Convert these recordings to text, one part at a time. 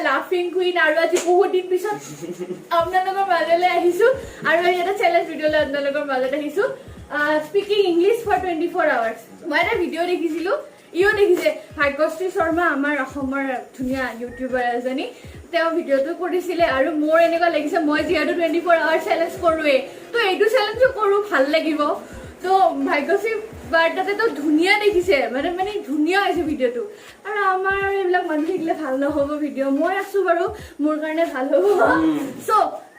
লাফিং কুইন আৰু আজি বহুত দিন পিছত আপোনালোকৰ মাজলৈ আহিছো আৰু এটা চ্যালেঞ্জ ভিডিঅ' লৈ আপোনালোকৰ মাজত আহিছো স্পিকিং ইংলিছ ফৰ 24 আৱাৰ্ছ মই এটা ভিডিঅ' দেখিছিলো ইও দেখিছে ভাগ্যশ্ৰী শৰ্মা আমাৰ অসমৰ ধুনীয়া ইউটিউবাৰ এজনী তেওঁ ভিডিঅ'টো কৰিছিলে আৰু মোৰ এনেকুৱা লাগিছে মই যিহেতু 24 আৱাৰ চ্যালেঞ্জ কৰোৱে তো এইটো চ্যালেঞ্জো কৰো ভাল লাগিব তো ভাগ্যশ্ৰী বাৰ্তাতে তো ধুনীয়া দেখিছে মানে ধুনীয়া হৈছে ভিডিঅ'টো আৰু আমাৰ এইবিলাক মানুহ থাকিলে ভাল নহ'ব ভিডিঅ' মই আছো বাৰু মোৰ কাৰণে ভাল হ'ব সো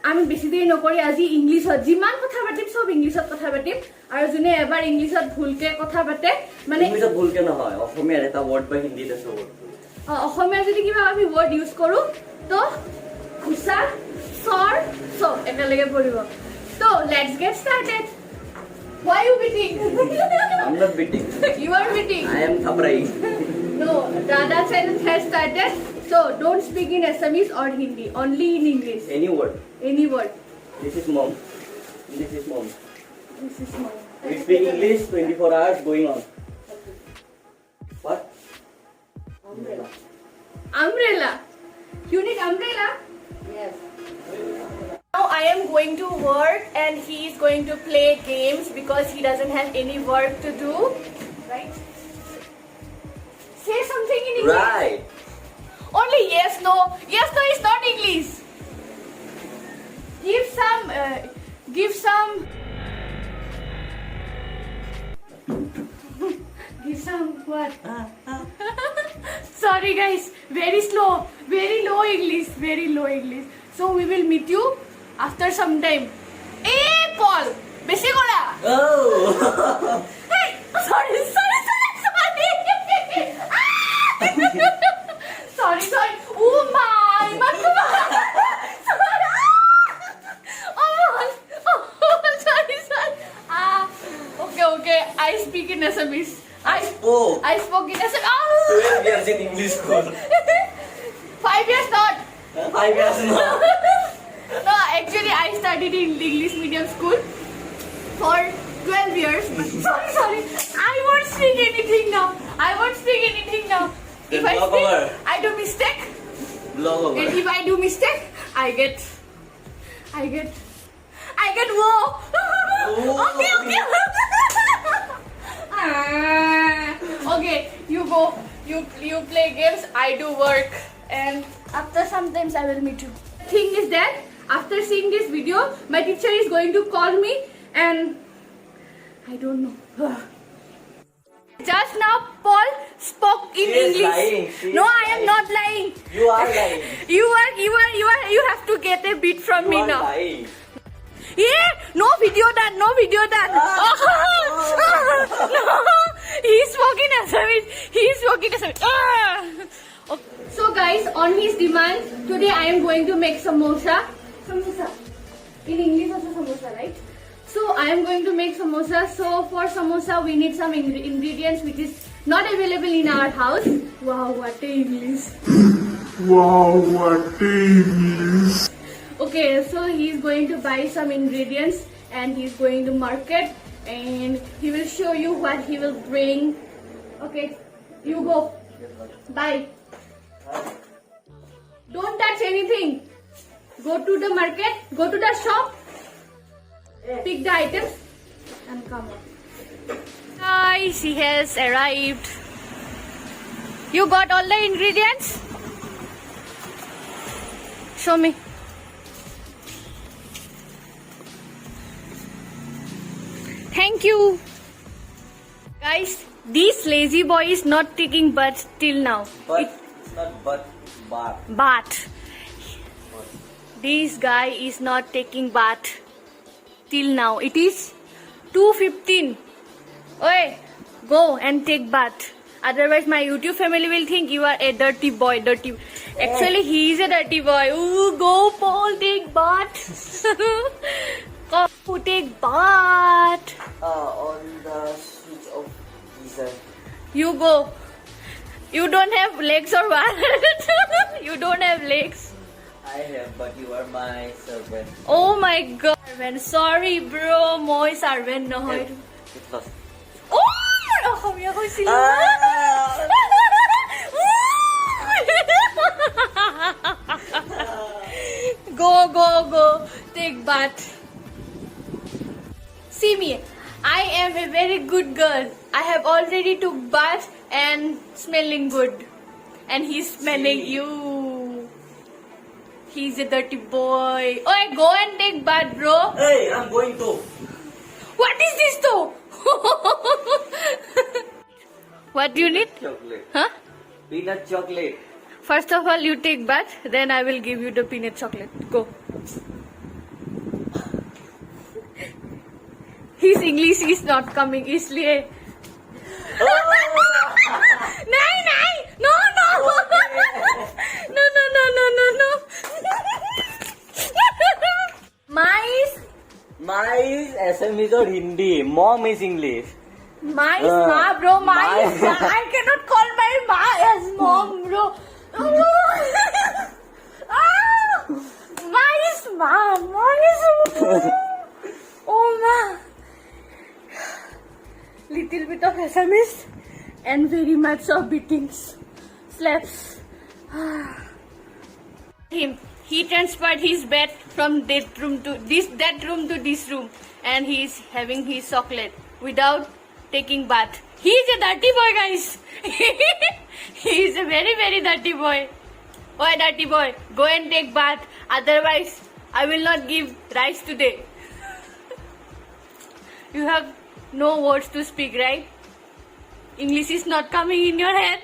আমি বেছি দেৰি নকৰি আজি ইংলিছত যিমান কথা পাতিম সব ইংলিছত কথা পাতিম আৰু যোনে এবাৰ ইংলিছত ভুলকে কথা পাতে মানে ইংলিছত ভুলকে নহয় অসমীয়াৰ এটা ৱৰ্ড বা হিন্দীত আছে ৱৰ্ড অসমীয়া যদি কিবা আমি ৱৰ্ড ইউজ কৰো তো খুচা সৰ সব একেলগে পৰিব তো let's get started Why are you beating? I'm not beating. You are beating. I am thabrai. No, Dada challenge has started. So don't speak in Assamese or Hindi. Only in English. Any word. Any word. This is mom. This is mom. This is mom. We speak English 24 hours going on. What? Umbrella. Umbrella. You need umbrella? Yes. Now I am going to work and he is going to play games because he doesn't have any work to do. Right? Say something in English. Right. Only yes, no. Yes, no is not English. Give some. Give some what? Sorry guys, very slow, very low English, very low English. So we will meet you after some time. Hey Paul, besi kora. Oh. Hey, sorry. Sorry. Oh my, sorry. Okay. I speak in Assamese. I spoke in Assamese. 12 years in English school. 5 years not. 5 years now. No, actually I studied in English medium school for 12 years. Sorry. I won't speak anything now. If Then I block speak, over. I do mistake. Block over. And if I do mistake, I get whoa. Okay. Okay, you go. You play games. I do work. And after sometimes I will meet you. Thing is that after seeing this video, my teacher is going to call me, and I don't know. Just now, Paul spoke in She is English. lying. She No, is I am lying. not lying. You are lying. You have to get a beat from You me are now. lying. Yeah, no video done. No. He's walking Assamese. So guys, on his demand, today I am going to make samosa. In English also samosa, right? So I am going to make samosa. So for samosa, we need some ingredients which is not available in our house. Wow, what a English. Okay, so he is going to buy some ingredients and he is going to market and he will show you what he will bring. Okay, you go. Bye. Don't touch anything. Go to the market, go to the shop, pick the items and come on. Guys, he has arrived. You got all the ingredients? Show me. Thank you. Guys, this lazy boy is not taking bath till now. But it's not Bath. This guy is not taking bath till now. It is 2:15. Oi, go and take bath. Otherwise, my YouTube family will think you are a dirty boy. Actually, he is a dirty boy. Ooh, go, Paul, take bath. Go, take bath. on the switch of geyser. You go. You don't have legs or what? You don't have legs. I have, but you are my servant. Oh my god. Sorry, bro. Moi servant no hoy. It's fast. Oh, Asomiya কৈছিলো। bath. See me. I am a very good girl. I have already took bath and smelling good. And he's smelling you. He's a dirty boy. Oh, go and take bath, bro. Hey, I'm going to. What is this though? What do you need? Chocolate. Huh? Peanut chocolate. First of all, you take bath, then I will give you the peanut chocolate. Go. His English is not coming, इसलिए. नहीं नहीं, no no, no. My Assamese or Hindi. Mom is English. My ma, bro. My I cannot call my ma as mom, bro. My is ma. Oh ma. Little bit of Assamese and very much of beatings, slaps. He transferred his bed from that room to this room, and he is having his chocolate without taking bath. He is a dirty boy, guys. He is a very, very dirty boy. Oh, dirty boy, go and take bath. Otherwise, I will not give rice today. You have no words to speak, right? English is not coming in your head.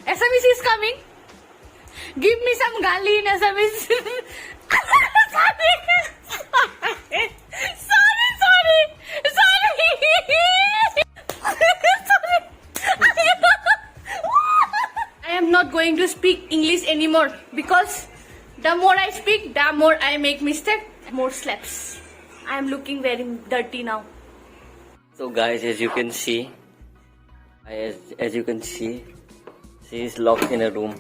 Assamese is coming. Give me some gali in Assamese. Sorry. I am not going to speak English anymore because the more I speak, the more I make mistake, more slaps. I am looking very dirty now. So guys, as you can see, she is locked in a room.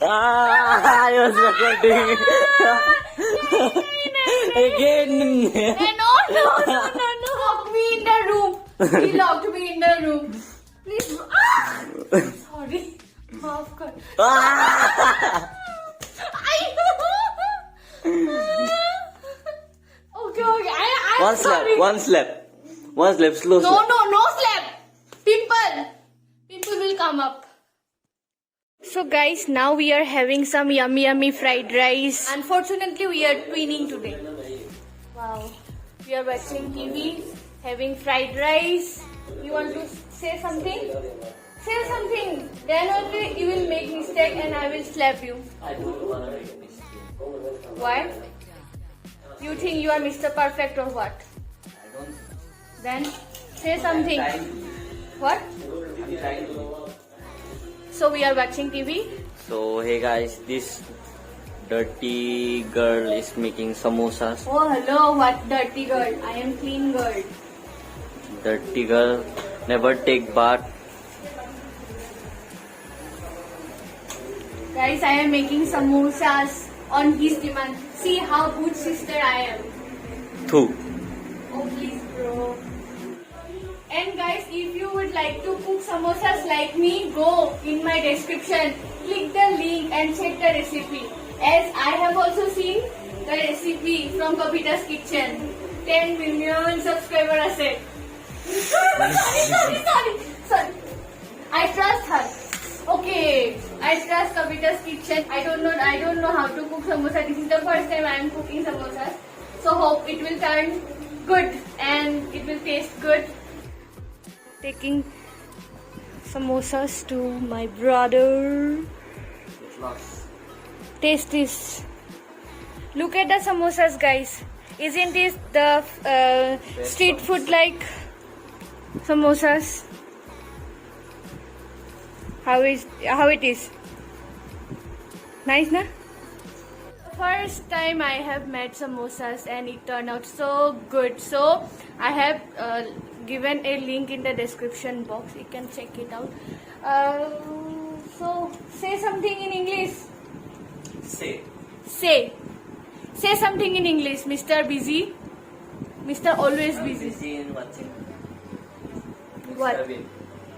I was recording. Again. No. Lock me in the room. He locked me in the room. Please. Sorry. Maaf kar. Okay. I'm sorry. One slap, slow. No slap. Pimple will come up. So guys, now we are having some yummy fried rice. Unfortunately, we are twinning today. Wow. We are watching TV, having fried rice. You want to say something? Say something. Then only you will make mistake and I will slap you. I don't want to make a mistake. Why? You think you are Mr. Perfect or what? I don't. Then say something. What? I'm trying to. So we are watching TV. So hey guys, this dirty girl is making samosas. Oh hello, what dirty girl? I am clean girl. Dirty girl never take bath. Guys, I am making samosas on his demand. See how good sister I am. Two. Oh please bro. And guys, if you would like to cook samosas like me, go in my description, click the link and check the recipe. As I have also seen the recipe from Kapita's Kitchen. 10 million subscriber asset. Sorry. I trust her. Okay, I trust Kapita's Kitchen. I don't know how to cook samosa. This is the first time I am cooking samosas. So hope it will turn good and it will taste good. Taking samosas to my brother. Taste this. Look at the samosas, guys. Isn't this the street food like samosas? How it is? Nice, na? First time I have made samosas and it turned out so good. So I have given a link in the description box. You can check it out. So say something in English. Say something in English. Mr. Busy. Mr. Always busy. Busy in watching. What? Mr. Bean.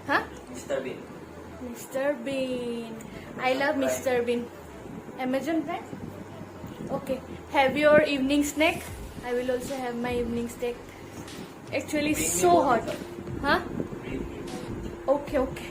Huh? Mr. Bean. Mr. Bean. I love Mr. Bean. Amazon Prime. Okay, have your evening snack. I will also have my evening snack. Actually, so hot. Huh? Okay.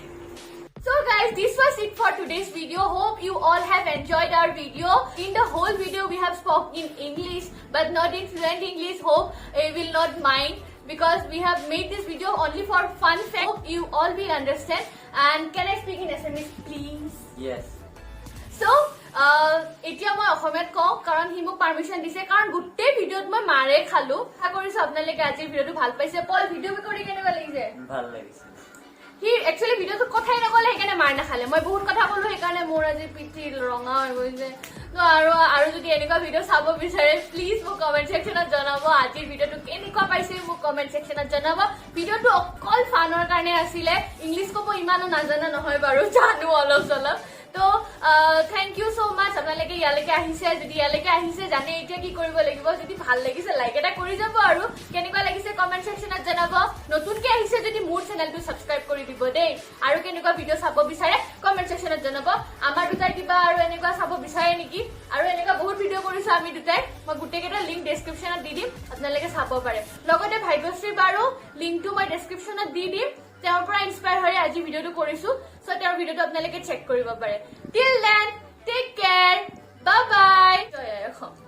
So guys, this was it for today's video. Hope you all have enjoyed our video. In the whole video we have spoken in English but not in fluent English. Hope you will not mind because we have made this video only for fun fact. Hope you all will understand. And can I speak in SMS please? Yes. So, এতিয়া মই অসমীয়াত কওঁ কাৰণ হি মোক permission দিছে কাৰণ গোটেই ভিডিঅ'ত মই মাৰে খালো। আশা কৰিছো আপোনালোকে আজিৰ ভিডিঅ'টো ভাল পাইছে। পল ভিডিঅ' কৰি কেনেকুৱা লাগিছে? ভাল লাগিছে। হি একচুয়ালি ভিডিঅ'টো কথাই নকলে সেইকাৰণে মাৰ নাখালে। মই বহুত কথা ক'লো সেইকাৰণে মোৰ আজি পিঠি ৰঙা হৈ গৈছে। তো আৰু যদি এনেকুৱা ভিডিঅ' চাব বিচাৰে প্লিজ মোক কমেন্ট সেকশনত জনাব। আজিৰ ভিডিঅ'টো কেনেকুৱা পাইছে মোক কমেন্ট সেকশনত জনাব। ভিডিঅ'টো অকল ফানৰ কাৰণে আছিলে। ইংলিছ ক'ব ইমানো নাজানা নহয় বাৰু, জানো অলপ চলপ। তো থ্যাংক ইউ সো মাচ আপোনালোকে ইয়ালৈকে আহিছে। যদি ইয়ালৈকে আহিছে জানে এতিয়া কি কৰিব লাগিব। যদি ভাল লাগিছে লাইক এটা কৰি যাব আৰু কেনেকুৱা লাগিছে কমেন্ট সেকশনত জনাব। নতুনকে আহিছে যদি মোৰ চেনেলটো সাবস্ক্ৰাইব কৰি দিব দেই। আৰু কেনেকুৱা ভিডিঅ' চাব বিচাৰে কমেন্ট সেকশনত জনাব। আমাৰ দুটাই কিবা আৰু এনেকুৱা চাব বিচাৰে নেকি? আৰু এনেকুৱা বহুত ভিডিঅ' কৰিছো আমি দুটাই। মই গোটেইকেইটা লিংক ডেসক্ৰিপচনত দি দিম, আপোনালোকে চাব পাৰে। লগতে ভাগ্যশ্ৰী বাৰো লিংকটো মই ডেসক্ৰিপচনত দি দিম। তেওঁৰ পৰা ইনস্পায়াৰ হৈ আজি ভিডিঅ'টো কৰিছো। সো তেওঁৰ ভিডিঅ'টো আপোনালোকে চেক কৰিব পাৰে। Till then take care, bye by.